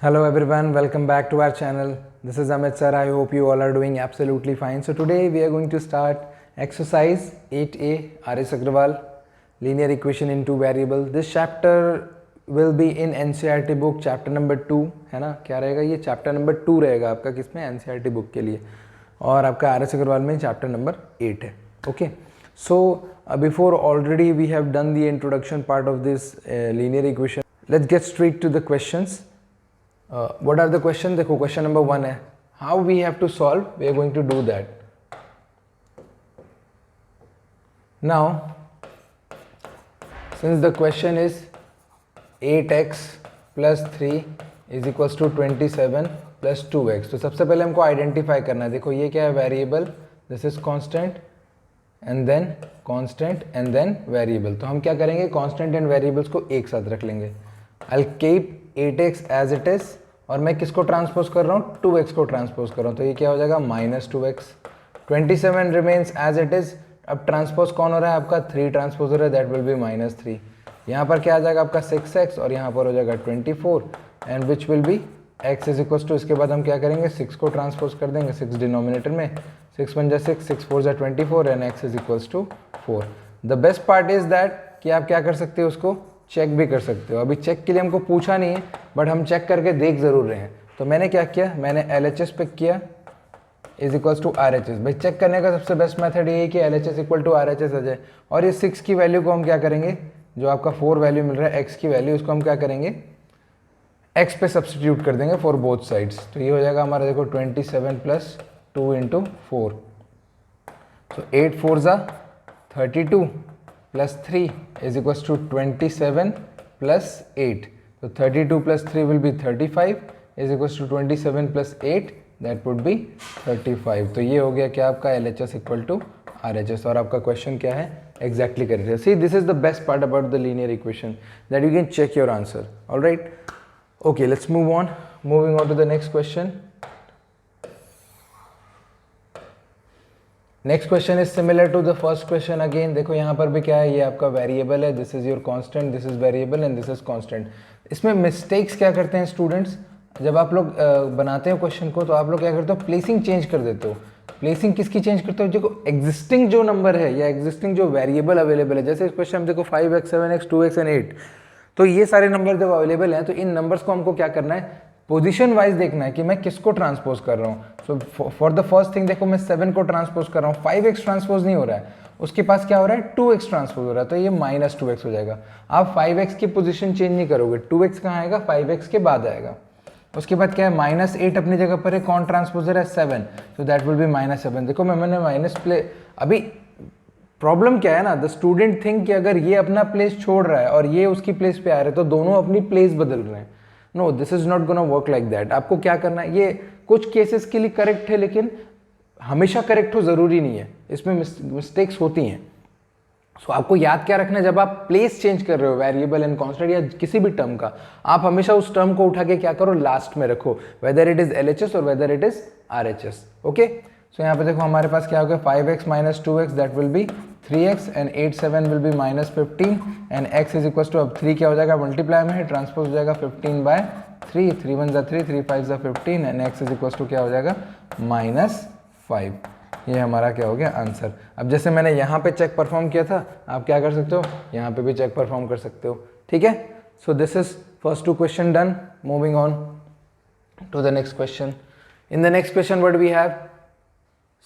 Hello everyone, welcome back to our channel. This is Amit sir. I hope you all are doing absolutely fine. So today we are going to start exercise 8A R.S. Agrawal linear equation in two variable. This chapter will be in NCERT book chapter number 2 है ना. क्या रहेगा ये chapter number 2 रहेगा आपका किसमें NCERT book के लिए और आपका R.S. Agrawal में chapter number 8 है. Okay. So before already we have done the introduction part of this linear equation. Let's get straight to the questions. What are the questions? देखो question number 1 है how we have to solve. We are going to do that. Now since the question is 8x plus 3 is equals to 27 plus 2x, तो सबसे पहले हमको identify करना है. देखो ये क्या है variable, this is constant and then constant and then variable. तो हम क्या करेंगे कांस्टेंट एंड वेरिएबल्स को एक साथ रख लेंगे. I will keep 8x as it is और मैं किसको ट्रांसपोज कर रहा हूँ 2x को ट्रांसपोज कर रहा हूँ. तो ये क्या हो जाएगा minus 2x. 27 remains as it is. अब ट्रांसपोज कौन हो रहा है आपका 3 ट्रांसपोज हो रहा है, दैट विल बी माइनस 3. यहाँ पर क्या आ जाएगा आपका 6x और यहाँ पर हो जाएगा 24 and which will be x is equal to. इसके बाद हम क्या करेंगे 6 को ट्रांसपोज कर देंगे 6 डिनोमिनेटर में. 6 1 जा 6 6 4 जा 24 and x is equal to 4. The best part is that कि आप क्या कर सकते हो उसको चेक भी कर सकते हो. अभी चेक के लिए हमको पूछा नहीं है बट हम चेक करके देख ज़रूर रहे हैं. तो मैंने क्या किया, मैंने LHS पिक किया इज इक्वल्स टू RHS. भाई चेक करने का सबसे बेस्ट मेथड ये है कि LHS इक्वल टू RHS आ जाए. और ये 6 की वैल्यू को हम क्या करेंगे, जो आपका 4 वैल्यू मिल रहा है x की वैल्यू, उसको हम क्या करेंगे x पे सब्सटीट्यूट कर देंगे फॉर बोथ साइड्स. तो ये हो जाएगा हमारा देखो 27 प्लस 2 इंटू 4. सो 8 4 ज़ा 32 plus 3 is equals to 27 plus 8. So 32 plus 3 will be 35 is equals to 27 plus 8 that would be 35. तो ये हो गया क्या आपका LHS equal to RHS और आपका क्वेश्चन क्या है exactly correct. See this is the best part about the linear equation that you can check your answer. All right. Okay, let's move on. Moving on to the next question. Next question is similar to the first question again. देखो यहाँ पर भी क्या है, ये आपका variable है, this is your constant, this is variable and this is constant. इसमें मिस्टेक्स क्या करते हैं स्टूडेंट्स, जब आप लोग बनाते हो क्वेश्चन को तो आप लोग क्या करते हो प्लेसिंग चेंज कर देते हो. प्लेसिंग किसकी चेंज करते हो, देखो एग्जिस्टिंग जो नंबर है या एग्जिस्टिंग जो वेरिएबल अवेलेबल है. जैसे इस क्वेश्चन में देखो 5x 7x 2x एंड 8. तो ये सारे नंबर जब अवेलेबल हैं तो इन नंबर्स को हमको क्या करना है पोजीशन वाइज देखना है कि मैं किसको ट्रांसपोज कर रहा हूँ. So for the first thing देखो मैं 7 को ट्रांसपोज कर रहा हूँ, 5x ट्रांसपोज नहीं हो रहा है, उसके पास क्या हो रहा है 2x ट्रांसपोज हो रहा है. तो ये माइनस 2x हो जाएगा. आप 5x की पोजीशन चेंज नहीं करोगे, 2x कहाँ आएगा 5x के बाद आएगा. उसके बाद क्या है माइनस 8 अपनी जगह पर है, कौन ट्रांसपोजर है 7, तो दैट विल बी माइनस 7. देखो मैंने माइनस प्ले. अभी प्रॉब्लम क्या है ना, द स्टूडेंट थिंक कि अगर ये अपना प्लेस छोड़ रहा है और ये उसकी प्लेस पे आ रहे हैं तो दोनों अपनी प्लेस बदल रहे हैं. No, this is not gonna work like that. आपको क्या करना है, ये कुछ केसेस के लिए करेक्ट है लेकिन हमेशा करेक्ट हो जरूरी नहीं है, इसमें मिस्टेक्स होती हैं. सो आपको याद क्या रखना है, जब आप प्लेस चेंज कर रहे हो वेरिएबल एंड कांस्टेंट या किसी भी टर्म का, आप हमेशा उस टर्म को उठा के क्या करो लास्ट में रखो, वेदर इट इज LHS और whether it is RHS. Okay. So यहाँ पे देखो हमारे पास क्या हो गया 5x minus 2x that will be 3x and 8 7 will be minus 15 and x is equal to, अब 3 क्या हो जाएगा मल्टीप्लाई में है, ट्रांसपोज हो जाएगा 15 बाय 3, 3 1 जा 3, 3 5 जा 15 and x is equal to क्या हो जाएगा माइनस 5. ये हमारा क्या हो गया आंसर. अब जैसे मैंने यहाँ पे चेक परफॉर्म किया था, आप क्या कर सकते हो यहाँ पे भी चेक परफॉर्म कर सकते हो. ठीक है. So this is first 2 question done. Moving on to the next question. In the next question what we have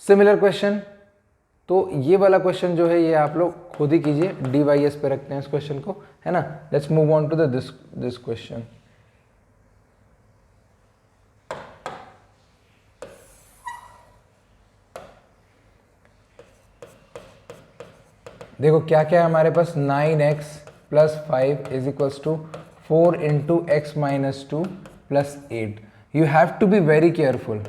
similar question. तो ये वाला क्वेश्चन जो है ये आप लोग खुद ही कीजिए, DYS पे रखते हैं इस क्वेश्चन को, है ना. Let's move on to the this question. देखो क्या क्या है हमारे पास 9x plus 5 is equals to 4 into x minus 2 plus 8. You have to be very careful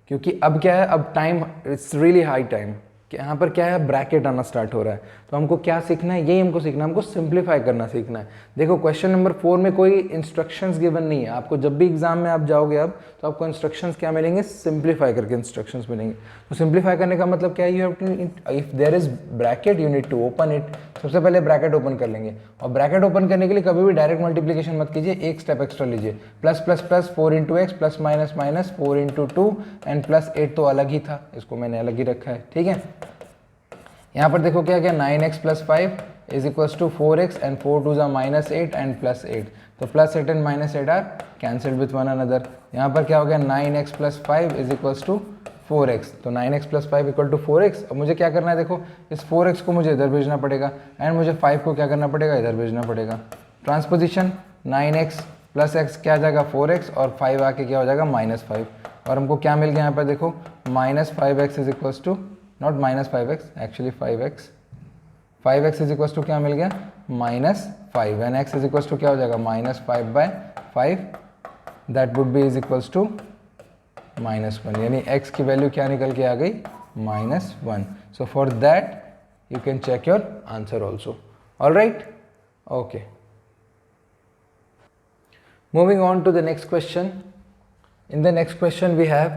क्योंकि अब क्या है, अब time it's really high time. कि यहाँ पर क्या है, ब्रैकेट आना स्टार्ट हो रहा है। तो हमको क्या सीखना है, यही हमको सीखना है, हमको सिंप्लीफाई करना सीखना है। देखो क्वेश्चन नंबर 4 में कोई इंस्ट्रक्शंस गिवन नहीं है आपको। जब भी एग्जाम में आप जाओगे अब तो आपको इंस्ट्रक्शंस क्या मिलेंगे, सिंप्लीफाई करके इंस्ट्रक्शंस मिलेंगे। तो सिंप्लीफाई करने का मतलब क्या है, you have to, if there is bracket you need to open it. सबसे पहले ब्रैकेट ओपन कर लेंगे, और ब्रैकेट ओपन करने के लिए कभी भी डायरेक्ट मल्टीप्लीकेशन मत कीजिए, एक स्टेप एक्स्ट्रा लीजिए। Plus plus plus 4 into x plus minus minus 4 into 2 and plus 8 तो अलग ही था, इसको मैंने अलग ही रखा है, ठीक है। यहाँ पर देखो क्या क्या, 9x plus 5 is equals to 4x and 4 two ज़ा माइनस 8 एंड प्लस 8। तो plus 8 and minus 8 are cancelled with one another. यहाँ पर क्या हो गया, 9x plus 5 is equals to 4x। तो 9x plus 5 equal to 4x। अब मुझे क्या करना है, देखो इस 4x को मुझे इधर भेजना पड़ेगा एंड मुझे 5 को क्या करना पड़ेगा, इधर भेजना पड़ेगा। ट्रांसपोजिशन 9x प्लस x क्या आ जाएगा 4x और 5 आके क्या हो जाएगा माइनस 5। और हमको क्या मिल गया यहाँ पर, देखो minus 5x is equals to, not minus 5x, actually 5x। 5x is equals to क्या मिल गया, minus 5 and x is equals to क्या हो जाएगा, minus 5/5। That would be is equals to -1, यानी x की वैल्यू क्या निकल के आ गई, -1। So for that you can check your answer also. Alright, okay, moving on to the next question. In the next question we have,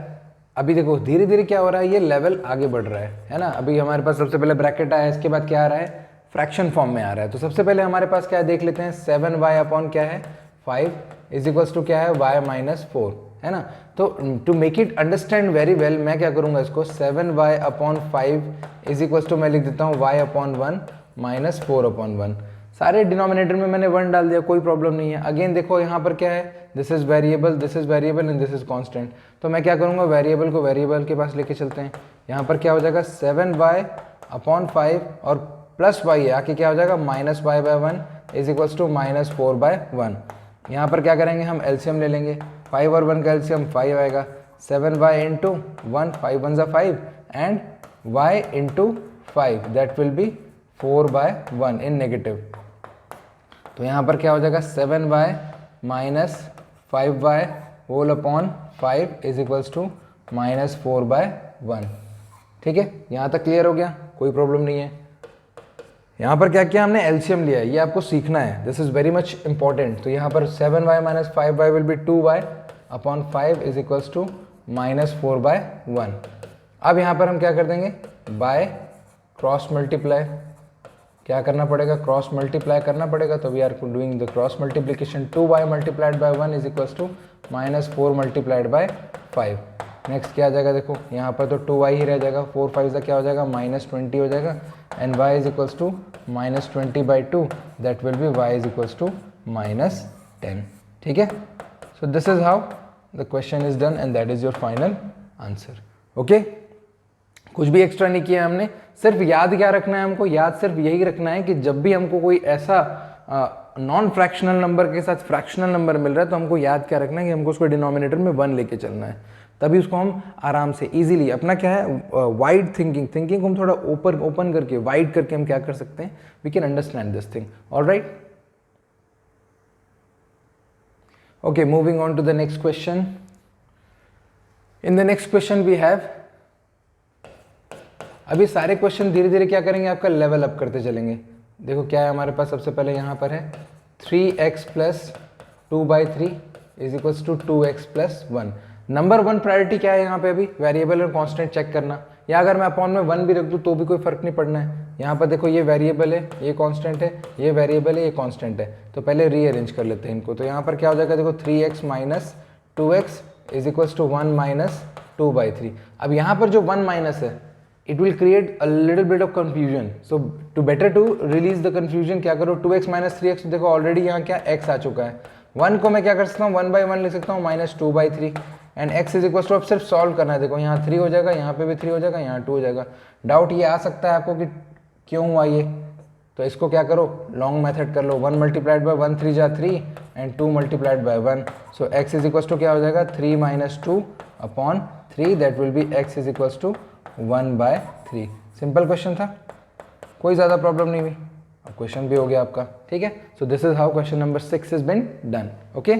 अभी देखो धीरे धीरे क्या हो रहा है, ये लेवल आगे बढ़ रहा है ना। अभी हमारे पास सबसे पहले ब्रैकेट आया, इसके बाद क्या आ रहा है, फ्रैक्शन फॉर्म में आ रहा है। तो सबसे पहले हमारे पास क्या है देख लेते हैं, 7y अपॉन क्या है 5 इज इक्वल्स टू क्या है y माइनस 4, है ना। तो to make it understand very well मैं क्या करूंगा, इसको 7y upon 5 is equals to मैं लिख देता हूँ y अपॉन 1 माइनस 4 अपॉन 1। सारे डिनोमिनेटर में मैंने 1 डाल दिया, कोई प्रॉब्लम नहीं है। अगेन देखो यहाँ पर क्या है, this is variable and this is constant. तो मैं क्या करूँगा, वेरिएबल को वेरिएबल के पास लेके चलते हैं। यहाँ पर क्या हो जाएगा 7y अपॉन 5 और प्लस y आके क्या हो जाएगा minus y/1 is equals to minus 4/1। यहाँ पर क्या करेंगे, हम एलसीएम ले लेंगे, 5 और 1 का एलसीएम 5 आएगा। 7y इंटू 1, 5 1 ज़ा 5 and y into 5 that will be 4/1 in negative. तो यहाँ पर क्या हो जाएगा 7y minus 5y whole upon 5 is equals to minus 4/1। ठीक है, यहाँ तक क्लियर हो गया, कोई प्रॉब्लम नहीं है। यहाँ पर क्या किया हमने, एलसीएम लिया है, ये आपको सीखना है, this is very much important. तो यहाँ पर 7y minus 5y will be 2y upon 5 is equals to minus 4/1। अब यहाँ पर हम क्या कर देंगे, बाय क्रॉस मल्टीप्लाई, क्या करना पड़ेगा, क्रॉस मल्टीप्लाई करना पड़ेगा। तो we are doing the cross multiplication, 2y multiplied by 1 is equals to minus 4 multiplied by 5। Next क्या आ जाएगा, देखो यहाँ पर तो 2y ही रह जाएगा, 4 5 का क्या हो जाएगा माइनस 20 हो जाएगा and y is equals to minus 20/2 that will be y is equals to minus 10। ठीक है, so this is how the question is done and that is your final answer. Okay, कुछ भी एक्स्ट्रा नहीं किया हमने, सिर्फ याद क्या रखना है हमको, याद सिर्फ यही रखना है कि जब भी हमको कोई ऐसा नॉन फ्रैक्शनल नंबर के साथ फ्रैक्शनल नंबर मिल रहा है तो हमको याद क्या रखना है कि हमको उसको डिनोमिनेटर में 1 लेके चलना है, तभी उसको हम आराम से इजीली अपना क्या है वाइड थिंकिंग को हम थोड़ा ओपन करके वाइड करके हम क्या कर सकते हैं, we can understand this thing. Alright, okay, moving on to the next question. In the next question we have, अभी सारे क्वेश्चन धीरे धीरे क्या करेंगे, आपका लेवल अप करते चलेंगे। देखो क्या है हमारे पास, सबसे पहले यहाँ पर है 3x plus 2/3 is equals to 2x plus 1। Number 1 priority क्या है यहाँ पे, अभी वेरिएबल और कांस्टेंट चेक करना, या अगर मैं अपॉन में 1 भी रख दूँ तो भी कोई फर्क नहीं पड़ना है। यहाँ पर देखो ये वेरिएबल है, ये कांस्टेंट है, ये वेरिएबल है, ये कांस्टेंट है। तो पहले रीअरेंज कर लेते हैं इनको। तो यहाँ पर क्या हो जाएगा, देखो 3x minus 2x is equals to 1 minus 2/3। अब यहाँ पर जो 1 माइनस है it will create a little bit of confusion, so to better to release the confusion क्या करो, 2x माइनस 3x, देखो ऑलरेडी यहाँ क्या x आ चुका है। 1 को मैं क्या कर सकता हूँ 1/1 लिख सकता हूँ minus 2/3 and x is equal to, अब सिर्फ सॉल्व करना है। देखो यहाँ 3 हो जाएगा, यहाँ पे भी 3 हो जाएगा, यहाँ 2 हो जाएगा। डाउट ये आ सकता है आपको कि क्यों हुआ ये, तो इसको क्या करो, लॉन्ग मेथड कर लो, 1 मल्टीप्लाइड बाय 1 3 जा 3 and 2 multiplied by 1। So x is equal to क्या हो जाएगा 3 minus 2 upon 3 that will be x is equal to 1/3। Simple question था, कोई ज़्यादा प्रॉब्लम नहीं हुई, अब क्वेश्चन भी हो गया आपका। ठीक है, so this is how question number 6 is been done. Okay,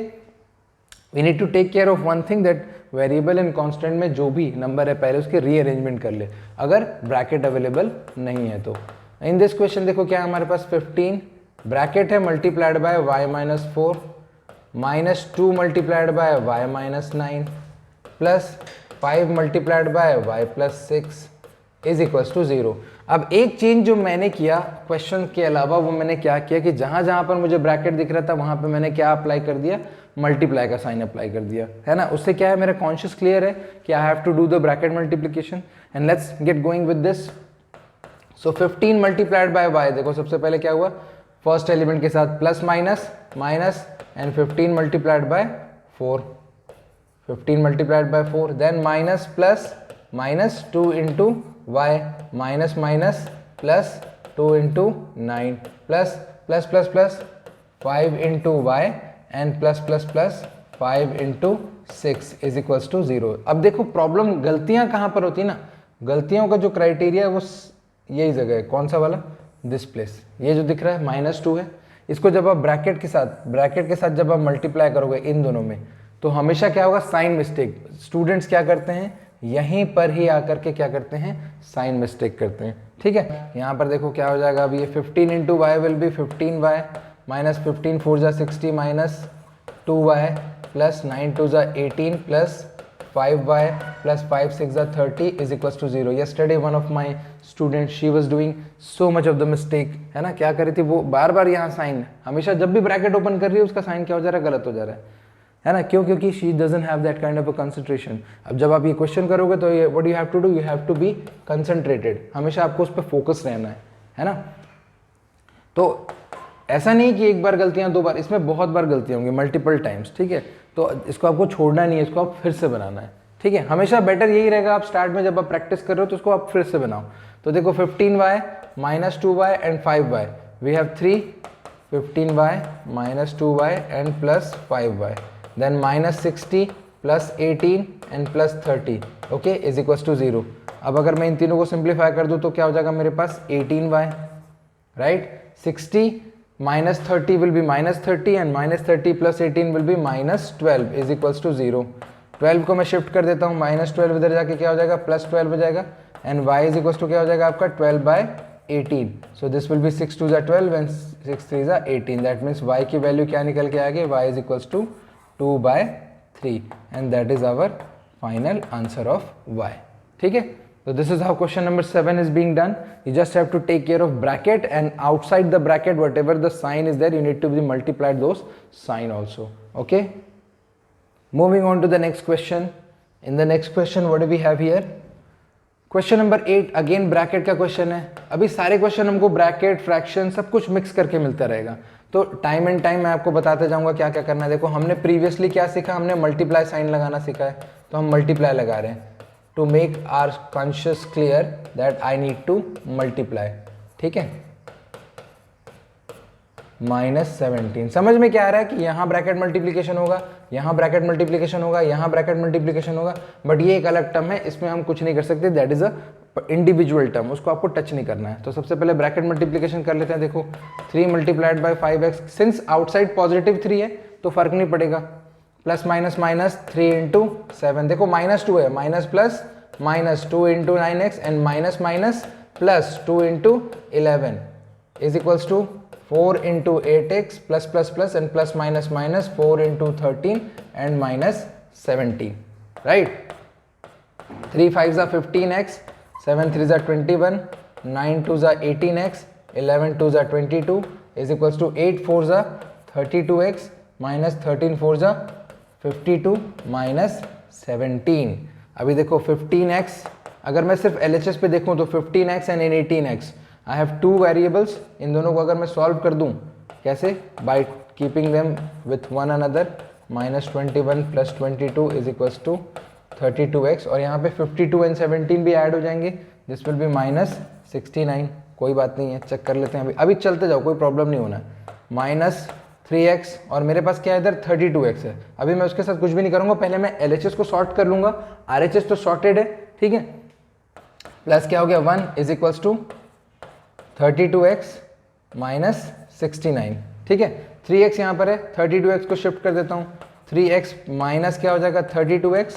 we need to take care of one thing, that variable and constant में जो भी नंबर है पहले उसके रीअरेंजमेंट कर ले अगर ब्रैकेट अवेलेबल नहीं है तो। इन दिस क्वेश्चन देखो क्या है हमारे पास 15 ब्रैकेट है multiplied by y minus 4 minus 2 multiplied by y minus 9 plus 5 multiplied by y plus 6 is equals to 0। अब एक चेंज जो मैंने किया क्वेश्चन के अलावा वो मैंने क्या किया कि जहां जहां पर मुझे ब्रैकेट दिख रहा था वहां पे मैंने क्या अप्लाई कर दिया, मल्टीप्लाई का साइन अप्लाई कर दिया, है ना। उससे क्या है मेरा कॉन्शियस क्लियर है कि I have to do the bracket multiplication and let's get going with this. So 15 multiplied by y, देखो सबसे पहले क्या हुआ फर्स्ट एलिमेंट के साथ plus minus minus and 15 multiplied by 4, 15 multiplied by 4 then minus plus minus 2 into y minus minus plus 2 into 9 plus plus plus plus 5 into y and plus plus plus 5 into 6 is equals to 0। अब देखो problem गलतियां कहाँ पर होती है ना, गलतियों का जो क्राइटेरिया है वो यही जगह है, कौन सा वाला, दिस प्लेस, ये जो दिख रहा है -2 है, इसको जब आप ब्रैकेट के साथ जब आप मल्टीप्लाई करोगे इन दोनों में तो हमेशा क्या होगा साइन मिस्टेक। स्टूडेंट्स क्या करते हैं यहीं पर ही आकर के क्या करते हैं साइन मिस्टेक करते हैं, ठीक है। यहाँ पर देखो क्या हो जाएगा, अभी ये 15 into y will be 15y minus 15 4 जा 60 माइनस 2y प्लस 9 2 जा 18 प्लस 5y प्लस 5 6 जा 30 is equals to 0। yesterday one of my students she was doing so much of the mistake, है ना, क्या कर रही थी वो बार बार यहाँ साइन, हमेशा जब भी ब्रैकेट ओपन कर रही है उसका साइन क्या हो जा रहा है, गलत हो जा रहा है ना, क्यों, क्योंकि she doesn't have that kind of a concentration. अब जब आप ये क्वेश्चन करोगे तो ये what you have to do, you have to be concentrated, हमेशा आपको उस पर फोकस रहना है ना। तो ऐसा नहीं कि एक बार गलतियां दो बार, इसमें बहुत बार गलतियां होंगी, मल्टीपल टाइम्स, ठीक है। तो इसको आपको छोड़ना नहीं है, इसको आप फिर से बनाना है, ठीक है। हमेशा बेटर यही रहेगा आप स्टार्ट में जब आप प्रैक्टिस कर रहे हो तो उसको आप फिर से बनाओ। तो देखो 15y minus 2y and 5y, we have 3 15y minus 2y and plus 5y, then minus 60 plus 18 and plus 30 okay is equals to 0। अब अगर मैं इन तीनों को सिंप्लीफाई कर दूं तो क्या हो जाएगा मेरे पास 18y, right, 60 minus 30 will be minus 30 and minus 30 plus 18 will be minus 12 is equals to 0। 12 को मैं शिफ्ट कर देता हूँ, minus 12 इधर जाके क्या हो जाएगा प्लस 12 हो जाएगा and y is equals to क्या हो जाएगा आपका 12 by 18। so this will be 6 2 जा 12 and 6 3 जा 18, that means y की वैल्यू क्या निकल के आएगी, y is equals to 2 by 3 and that is our final answer of y, ठीक है। So this is how question number 7 is being done। You just have to take care of bracket and outside the bracket whatever the sign is there you need to be multiplied those sign also, okay। Moving on to the next question। In the next question what do we have here, question number 8 again bracket का question है। अभी सारे question हमको bracket fraction सब कुछ mix करके मिलता रहेगा, तो टाइम एंड टाइम मैं आपको बताते जाऊंगा क्या क्या करना है। देखो हमने प्रीवियसली क्या सीखा, हमने मल्टीप्लाई साइन लगाना सीखा है, तो हम मल्टीप्लाई लगा रहे हैं to make our conscious clear that I need to multiply, ठीक है। -17 समझ में क्या आ रहा है कि यहाँ ब्रैकेट मल्टीप्लिकेशन होगा, यहाँ ब्रैकेट मल्टीप्लिकेशन होगा, यहाँ ब्रैकेट मल्टीप्लिकेशन होगा, बट ये एक अलग टर्म है, इसमें हम कुछ नहीं कर सकते, that is a individual term, उसको आपको टच नहीं करना है। तो सबसे पहले ब्रैकेट मल्टीप्लिकेशन कर लेते हैं। देखो 3 multiplied by 5x, since outside positive 3 है तो फर्क नहीं पड़ेगा, प्लस माइनस माइनस 3 इंटू 7, देखो -2 है, minus plus minus 2 into 9x and minus minus plus 2 into 11 is equals to 4 into 8x plus plus plus and plus minus minus 4 into 13 and minus 17, right। 3 5s are 15x, 7 3s are 21, 9 2s are 18x, 11 2s are 22 is equals to 8 4s are 32x minus 13 4s are 52 minus 17। अभी देखो 15x, अगर मैं सिर्फ LHS पे देखूं तो 15x and 18x, I have 2 variables, इन दोनों को अगर मैं सॉल्व कर दूं कैसे, by keeping them with one another, -21 plus 22 is equals to 32x, और यहाँ पे 52 एंड 17 भी ऐड हो जाएंगे, दिस विल बी -69, कोई बात नहीं है, चेक कर लेते हैं अभी चलते जाओ, कोई प्रॉब्लम नहीं होना है। -3x और मेरे पास क्या है इधर 32x है, अभी मैं उसके साथ कुछ भी नहीं करूँगा, पहले मैं LHS को सॉर्ट कर लूँगा, RHS तो सॉर्टेड है, ठीक है। प्लस क्या हो गया 1 is equals to 32x minus 69, ठीक है। 3x यहाँ पर है, 32x को शिफ्ट कर देता हूँ, 3x माइनस क्या हो जाएगा 32x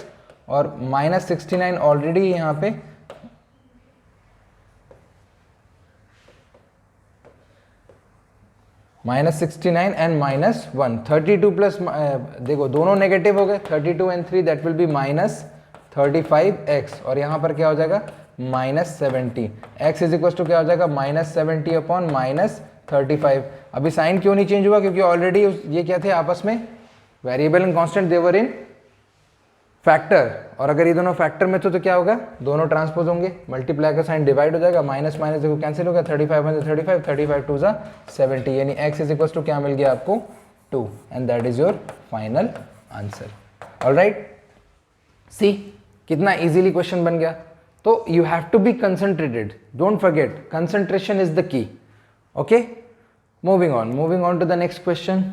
और -69 ऑलरेडी यहाँ पे -69 एंड -1, 32 प्लस, देखो दोनों नेगेटिव हो गए, 32 and 3 that will B -35x, और यहाँ पर क्या हो जाएगा -70, x इज इक्वल टू क्या हो जाएगा -70 अपॉन -35। अभी साइन क्यों नहीं चेंज हुआ, क्योंकि ऑलरेडी ये क्या थे आपस में, variable and constant, they were in factor, और अगर ये दोनों फैक्टर में तो क्या होगा, दोनों ट्रांसपोज होंगे, मल्टीप्लाई का साइन डिवाइड हो जाएगा, माइनस माइनस देखो कैंसिल हो गया, 35 1 35, 35 2 70, यानी x इज इक्वल टू क्या मिल गया आपको 2, and that is your final answer. Alright, see कितना इजीली क्वेश्चन बन गया। तो you have to be concentrated, don't forget concentration is the key. Okay, moving on to the next question.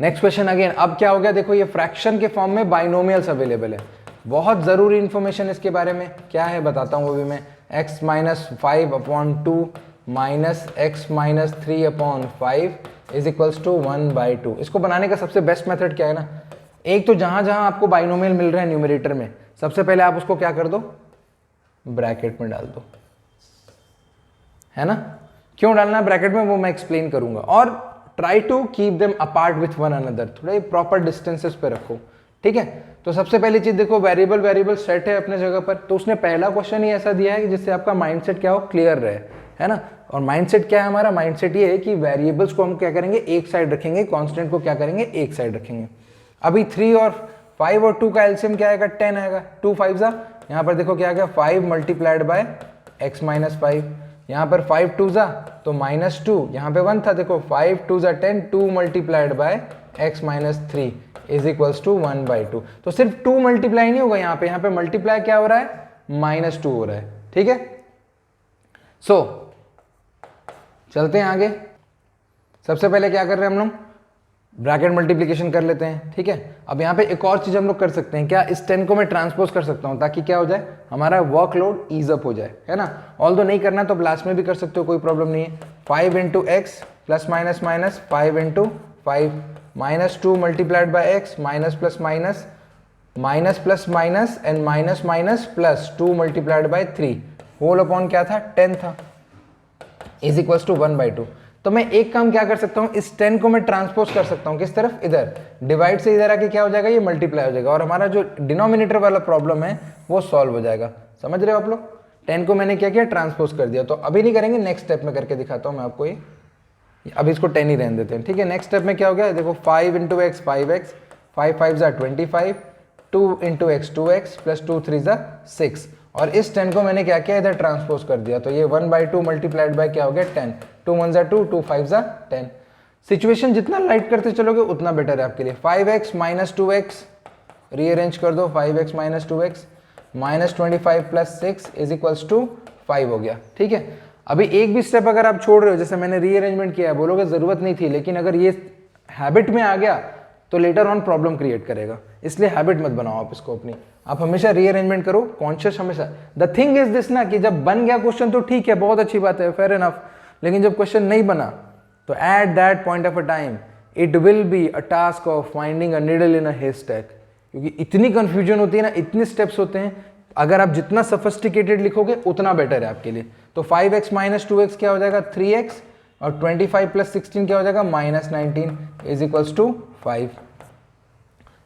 Next question again, अब क्या हो गया, देखो ये फ्रैक्शन के फॉर्म में बाइनोमियल्स अवेलेबल है। बहुत ज़रूरी इंफॉर्मेशन इसके बारे में क्या है बताता हूँ वो भी मैं। x minus 5 upon 2 minus x minus 3 upon 5 is equals to 1/2। इसको बनाने का सबसे बेस्ट मेथड क्या है ना, एक तो जहाँ जहाँ आपको बाइनोमियल मिल रहा है न्यूमरेटर में, सबसे पहले आप उसको क्या कर दो, ब्रैकेट में डाल दो, है ना। क्यों डालना है ब्रैकेट में वो मैं एक्सप्लेन करूंगा, और try to keep them apart with one another, थोड़ा प्रॉपर डिस्टेंसेस पे रखो, ठीक है। तो सबसे पहली चीज देखो, वेरिएबल सेट है अपने जगह पर, तो उसने पहला क्वेश्चन ही ऐसा दिया है कि जिससे आपका माइंडसेट क्या हो, क्लियर रहे, है ना। और माइंडसेट क्या है हमारा, माइंडसेट ये है कि वेरिएबल्स को हम क्या करेंगे, एक साइड रखेंगे, कांस्टेंट को क्या करेंगे, एक साइड रखेंगे। अभी 3 और 5 और 2 का एलसीएम क्या आएगा, 10 आएगा, 2 5 जा, यहाँ पर देखो क्या आ गया 5 मल्टीप्लाइड बाय x माइनस 5, यहाँ पर 5 2 जा तो -2, यहाँ पे 1 था, देखो 5 2 जा 10, 2 multiplied by x minus 3 is equals to 1/2। तो सिर्फ 2 मल्टीप्लाई नहीं होगा यहाँ पे मल्टीप्लाई क्या हो रहा है, -2 हो रहा है, ठीक है। सो चलते हैं आगे। सबसे पहले क्या कर रहे हैं हम लोग, ब्रैकेट मल्टीप्लिकेशन कर लेते हैं, ठीक है। अब यहाँ पे एक और चीज हम लोग कर सकते हैं, क्या इस 10 को मैं ट्रांसपोज कर सकता हूँ, ताकि क्या हो जाए, हमारा वर्कलोड ईज अप हो जाए, है ना। ऑल दो नहीं करना तो लास्ट में भी कर सकते हो, कोई प्रॉब्लम नहीं है। 5 into x plus minus minus 5 into 5 -2 multiplied by x minus plus minus minus plus minus and minus minus plus 2 multiplied by 3 whole upon क्या था, 10 था, इज इक्वल्स टू 1/2। तो मैं एक काम क्या कर सकता हूँ, इस 10 को मैं ट्रांसपोज कर सकता हूँ किस तरफ, इधर, डिवाइड से इधर आके क्या हो जाएगा, ये मल्टीप्लाई हो जाएगा, और हमारा जो डिनोमिनेटर वाला प्रॉब्लम है वो सॉल्व हो जाएगा। समझ रहे हो आप लोग, 10 को मैंने क्या किया, ट्रांसपोज कर दिया। तो अभी नहीं करेंगे, नेक्स्ट स्टेप में करके दिखाता हूँ मैं आपको ये, अभी इसको 10 ही रहने देते हैं, ठीक है। नेक्स्ट स्टेप में क्या हो गया, देखो 5 इंटू एक्स 5x, 5 5 जा 25, 2 इंटू एक्स 2x प्लस 2 3 जा 6, और इस 10 को मैंने क्या किया, इधर ट्रांसपोज कर दिया। तो ये 1/2 मल्टीप्लाइड बाय क्या हो गया, 10, 2 1 जा 2, 2 5 जा 10। सिचुएशन जितना लाइट करते चलोगे उतना बेटर है आपके लिए। 5x माइनस 2x रीअरेंज कर दो, 5x minus 2x minus 25 plus 6 is equals to 5 हो गया, ठीक है। अभी एक भी स्टेप अगर आप छोड़ रहे हो, जैसे मैंने रीअरेंजमेंट किया है, बोलोगे जरूरत नहीं थी, लेकिन अगर ये हैबिट में आ गया तो लेटर ऑन प्रॉब्लम क्रिएट करेगा, इसलिए हैबिट मत बनाओ आप इसको अपनी, आप हमेशा रीअरेंजमेंट करो, कॉन्शियस हमेशा। द थिंग इज दिस ना, कि जब बन गया क्वेश्चन तो ठीक है, बहुत अच्छी बात है, फेयर इनफ, लेकिन जब क्वेश्चन नहीं बना तो at that point of a time it will be a task of finding a needle in a haystack, क्योंकि इतनी कंफ्यूजन होती है ना, इतने स्टेप्स होते हैं, अगर आप जितना सफिस्टिकेटेड लिखोगे उतना बेटर है आपके लिए। तो 5x माइनस 2x क्या हो जाएगा, 3x, और 25 प्लस 16 क्या हो जाएगा, -19 इज इक्वल्स टू 5।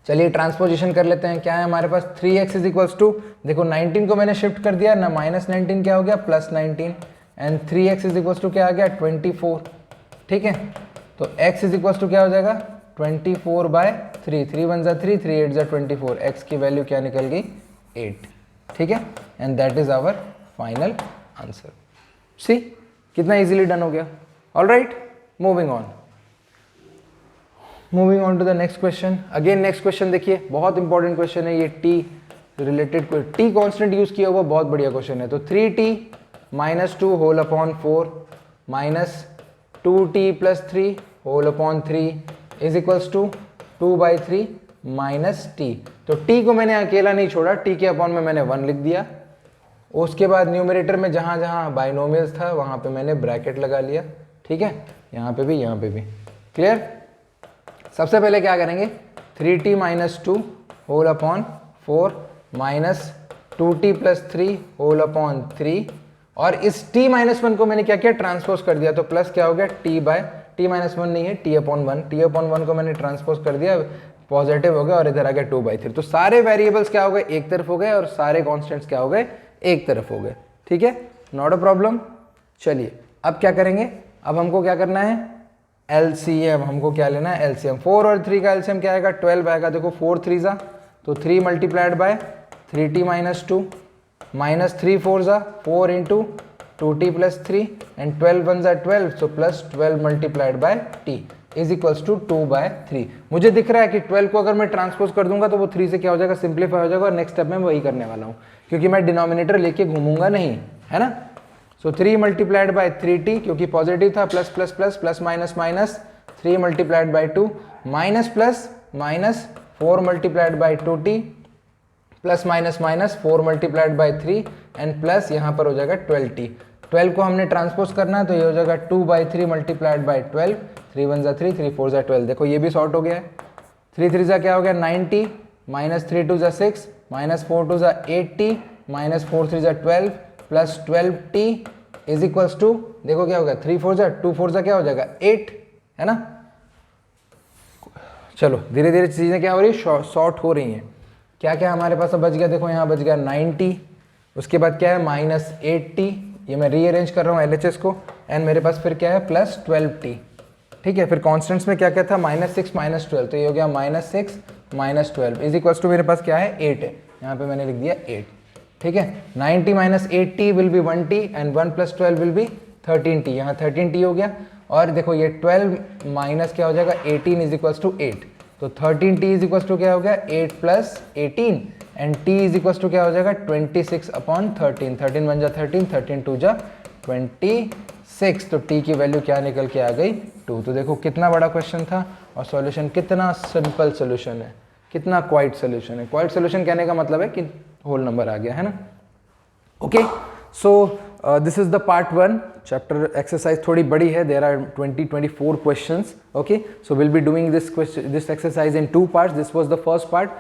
चलिए ट्रांसपोजिशन कर लेते हैं, क्या है हमारे पास, 3x इज इक्वल्स टू, देखो 19 को मैंने शिफ्ट कर दिया ना, -19 क्या हो गया, +19, and 3x is equals to क्या आ गया, 24, ठीक है। तो x इज इक्वल्स टू क्या हो जाएगा, 24/3, 3 1 जा 3, 3 8 जा 24, x की वैल्यू क्या निकल गई, 8, ठीक है। And that is our final answer. See कितना इजीली डन हो गया। Alright, moving on to the next question. Again next question देखिए, बहुत इंपॉर्टेंट क्वेश्चन है ये, T related, T constant use किया हुआ, बहुत बढ़िया क्वेश्चन है। तो 3t minus 2 whole upon 4 minus 2t plus 3 whole upon 3 is equals to 2/3 minus t। तो t को मैंने अकेला नहीं छोड़ा, t के अपॉन में मैंने 1 लिख दिया, उसके बाद न्यूमरेटर में जहाँ जहाँ बाइनोमियल्स था वहाँ पे मैंने ब्रैकेट लगा लिया, ठीक है, यहाँ पे भी। क्लियर। सबसे पहले क्या करेंगे, 3t minus 2 whole upon 4 minus 2t plus 3 whole upon 3, और इस t माइनस 1 को मैंने क्या किया, ट्रांसपोज कर दिया, तो प्लस क्या हो गया t बाय t माइनस 1 नहीं है, t अपॉन 1, t अपॉन 1 को मैंने ट्रांसपोज कर दिया, पॉजिटिव हो गया, और इधर आ गया 2/3। तो सारे वेरिएबल्स क्या हो गए, एक तरफ हो गए, और सारे कॉन्स्टेंट्स क्या हो गए, एक तरफ हो गए। ठीक है, नॉट अ प्रॉब्लम। चलिए अब क्या करेंगे, अब हमको क्या करना है, एलसीएम, हमको क्या लेना है, एलसीएम। 4 और 3 का एलसीएम क्या आएगा, 12 आएगा। देखो 4 3 जा तो 3 multiplied by 3t minus 2 minus 3 4 जा 4 इंटू 2t प्लस 3 एंड 12 1 जा 12, so plus 12 multiplied by t is equals to 2/3। मुझे दिख रहा है कि 12 को अगर मैं ट्रांसपोज कर दूंगा तो वो 3 से क्या हो जाएगा, सिंप्लीफाई हो जाएगा, और नेक्स्ट स्टेप में वही करने वाला हूँ, क्योंकि मैं डिनोमिनेटर लेके घूमूंगा नहीं, है ना। सो 3 मल्टीप्लाइड बाय 3t, क्योंकि पॉजिटिव था, plus plus plus plus minus minus 3 multiplied by 2 minus plus minus 4 multiplied bye 2t plus minus minus 4 multiplied by 3 and plus यहाँ पर हो जाएगा 12t। 12 को हमने ट्रांसपोज करना है, तो ये हो जाएगा 2/3 मल्टीप्लाइड बाय 12, 3 1 जा 3, 3 4 जा 12। देखो ये भी शॉर्ट हो गया है, 3 3 जा क्या हो गया 90, माइनस 3 2 जा 6, माइनस 4 2 जा 8t, माइनस 4 3 जा 12 plus 12t is equals to, देखो क्या होगा 3 4 जा 2 4 जा क्या हो जाएगा 8, है ना। चलो धीरे धीरे चीज़ें क्या हो रही है, शॉर्ट हो रही हैं। क्या क्या हमारे पास अब बच गया, देखो यहाँ बच गया 90, उसके बाद क्या है माइनस 8t, ये मैं रीअरेंज कर रहा हूँ LHS को, एंड मेरे पास फिर क्या है प्लस 12t। ठीक है, फिर कॉन्स्टेंट्स में क्या क्या था, -6 -12, तो ये हो गया -6 -12 इज इक्वल्स टू मेरे पास क्या है 8 है, यहाँ पे मैंने लिख दिया 8। ठीक है, 90 minus 8t will be 1t and 1 plus 12 will be 13t, यहाँ 13t हो गया। और देखो ये 12 माइनस क्या हो जाएगा 18 इज इक्वल्स टू 8, तो 13t इज इक्वल्स टू क्या हो गया 8 plus 18 and t is equals to क्या हो जाएगा 26 अपॉन 13, 13 1 जा 13, 13 2 जा 26, तो t की वैल्यू क्या निकल के आ गई 2। तो देखो कितना बड़ा क्वेश्चन था, और सॉल्यूशन कितना सिंपल सॉल्यूशन है, कितना क्वाइट सॉल्यूशन है। क्वाइट सॉल्यूशन कहने का मतलब है कि होल नंबर आ गया, है ना। Okay, so this is the part 1 chapter. Exercise थोड़ी बड़ी है, there are 24 questions. Okay, so will be doing this exercise in 2 parts. This was the first part.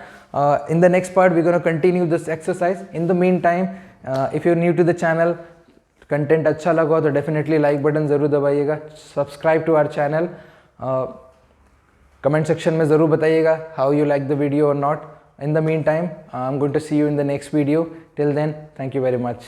In the next part we're going to continue this exercise. In the meantime, if you're new to the channel, content अच्छा लगा तो definitely like button ज़रूर दबाइएगा, subscribe to our channel, comment section में ज़रूर बताइएगा how you like the video और not. In the meantime, I'm going to see you in the next video. Till then, thank you very much.